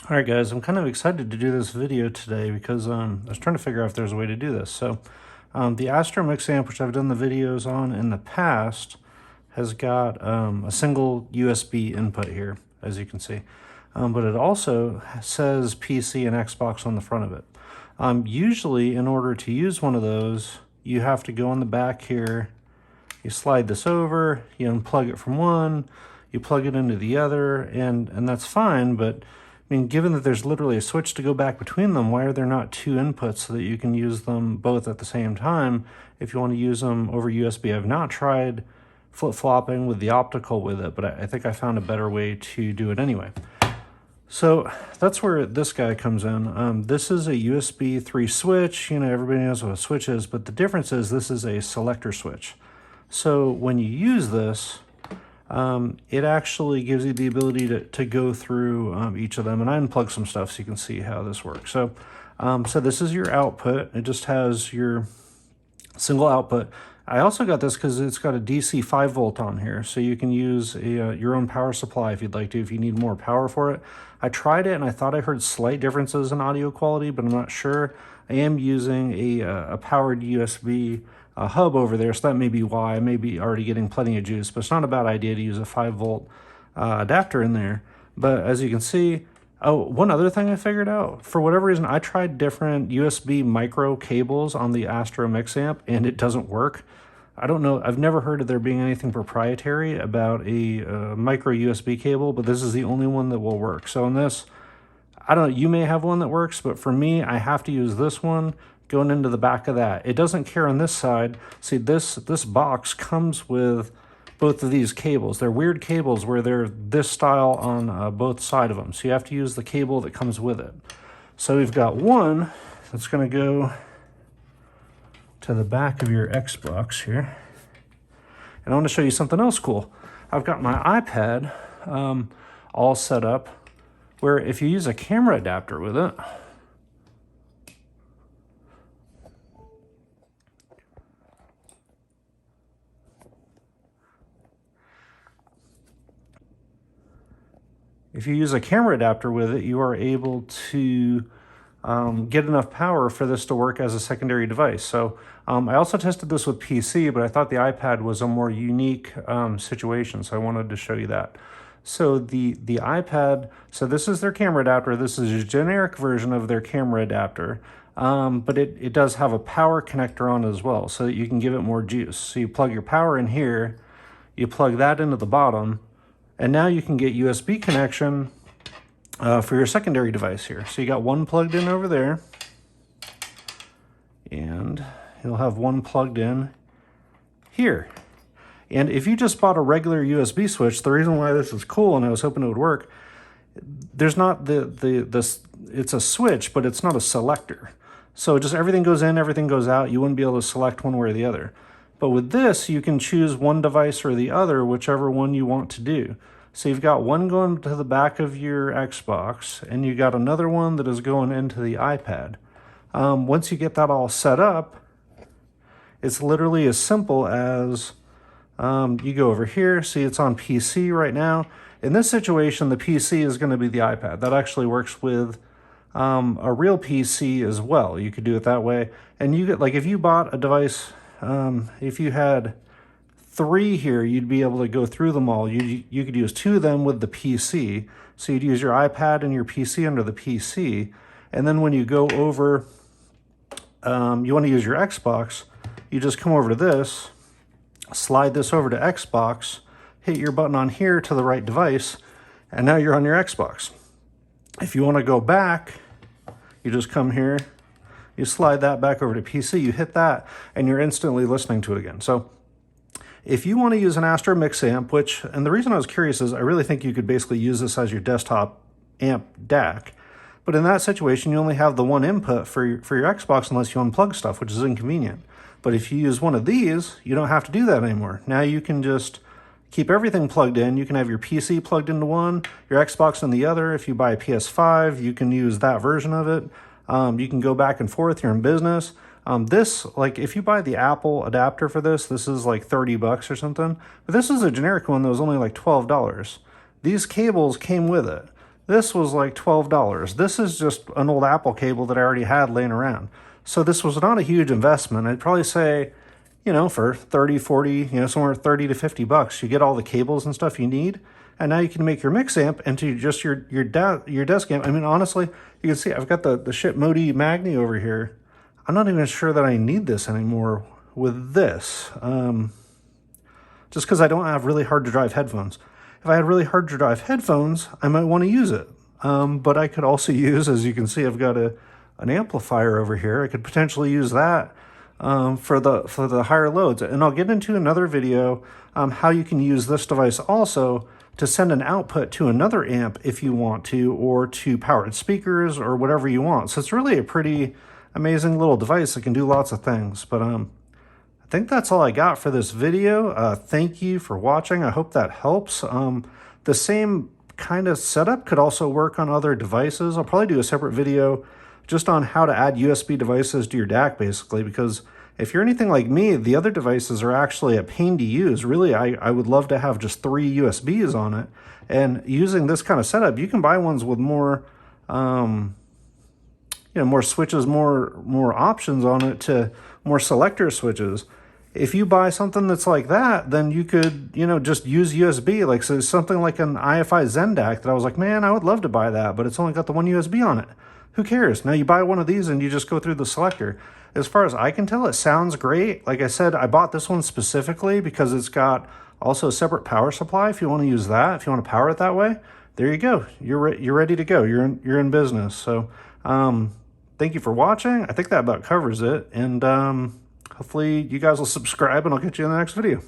All right, guys, I'm kind of excited to do this video today because I was trying to figure out if there's a way to do this. So the Astro MixAmp, which I've done the videos on in the past, has got a single USB input here, as you can see. But it also says PC and Xbox on the front of it. Usually, in order to use one of those, you have to go on the back here, you slide this over, you unplug it from one, you plug it into the other, and that's fine, but I mean, given that there's literally a switch to go back between them, why are there not two inputs so that you can use them both at the same time if you want to use them over USB? I've not tried flip-flopping with the optical with it, but I think I found a better way to do it anyway. So that's where this guy comes in. This is a USB 3 switch. You know, everybody knows what a switch is, but the difference is this is a selector switch. So when you use this, it actually gives you the ability to go through each of them, and I unplug some stuff so you can see how this works. So, so this is your output. It just has your single output. I also got this because it's got a DC 5 volt on here, so you can use your own power supply if you'd like to, if you need more power for it. I tried it and I thought I heard slight differences in audio quality, but I'm not sure. I am using a powered USB hub over there, so that may be why. I may be already getting plenty of juice, but it's not a bad idea to use a 5 volt adapter in there. But as you can see, oh, one other thing I figured out, for whatever reason, I tried different USB micro cables on the Astro MixAmp, and it doesn't work. I don't know, I've never heard of there being anything proprietary about a micro USB cable, but this is the only one that will work. So in this, I don't know, you may have one that works, but for me, I have to use this one going into the back of that. It doesn't care on this side. See, this box comes with both of these cables. They're weird cables where they're this style on both sides of them. So you have to use the cable that comes with it. So we've got one that's gonna go to the back of your Xbox here. And I want to show you something else cool. I've got my iPad all set up where if you use a camera adapter with it, you are able to get enough power for this to work as a secondary device. So I also tested this with PC, but I thought the iPad was a more unique situation, so I wanted to show you that. So the iPad, so this is their camera adapter. This is a generic version of their camera adapter, but it does have a power connector on it as well, so that you can give it more juice. So you plug your power in here, you plug that into the bottom, and now you can get USB connection for your secondary device here. So you got one plugged in over there, and you'll have one plugged in here. And if you just bought a regular USB switch, the reason why this is cool, and I was hoping it would work, there's not it's a switch, but it's not a selector. So just everything goes in, everything goes out. You wouldn't be able to select one way or the other. But with this, you can choose one device or the other, whichever one you want to do. So you've got one going to the back of your Xbox, and you got another one that is going into the iPad. Once you get that all set up, it's literally as simple as you go over here. See, it's on PC right now. In this situation, the PC is going to be the iPad. That actually works with a real PC as well. You could do it that way. And you get, like, if you bought a device, if you had 3 here, you'd be able to go through them all. You could use 2 of them with the PC. So you'd use your iPad and your PC under the PC. And then when you go over, you want to use your Xbox, you just come over to this, slide this over to Xbox, hit your button on here to the right device, and now you're on your Xbox. If you want to go back, you just come here, you slide that back over to PC, you hit that, and you're instantly listening to it again. So if you want to use an Astro MixAmp, and the reason I was curious is I really think you could basically use this as your desktop amp DAC, but in that situation, you only have the one input for your Xbox unless you unplug stuff, which is inconvenient. But if you use one of these, you don't have to do that anymore. Now you can just keep everything plugged in. You can have your PC plugged into one, your Xbox in the other. If you buy a PS5, you can use that version of it. You can go back and forth. You're in business. This, like, if you buy the Apple adapter for this, this is like 30 bucks or something. But this is a generic one that was only like $12. These cables came with it. This was like $12. This is just an old Apple cable that I already had laying around. So this was not a huge investment. I'd probably say, you know, for 30, 40, you know, somewhere 30 to 50 bucks, you get all the cables and stuff you need. And now you can make your MixAmp into just your desk amp. I mean, honestly, you can see I've got the Ship Modi Magni over here. I'm not even sure that I need this anymore with this. Just because I don't have really hard to drive headphones. If I had really hard to drive headphones, I might want to use it. But I could also use, as you can see, I've got an amplifier over here. I could potentially use that for the higher loads. And I'll get into another video how you can use this device also to send an output to another amp if you want to, or to powered speakers or whatever you want. So it's really a pretty amazing little device that can do lots of things. But I think that's all I got for this video. Thank you for watching. I hope that helps. The same kind of setup could also work on other devices. I'll probably do a separate video just on how to add USB devices to your DAC, basically, because if you're anything like me, the other devices are actually a pain to use. Really, I would love to have just 3 USBs on it. And using this kind of setup, you can buy ones with more, you know, more switches, more options on it, to more selector switches. If you buy something that's like that, then you could, you know, just use USB. Like, so something like an IFI Zen DAC that I was like, man, I would love to buy that, but it's only got the 1 USB on it. Who cares? Now you buy one of these and you just go through the selector. As far as I can tell, it sounds great. Like I said, I bought this one specifically because it's got also a separate power supply if you want to use that, if you want to power it that way. There you go. You're ready to go. You're in business. So thank you for watching. I think that about covers it. And hopefully you guys will subscribe, and I'll catch you in the next video.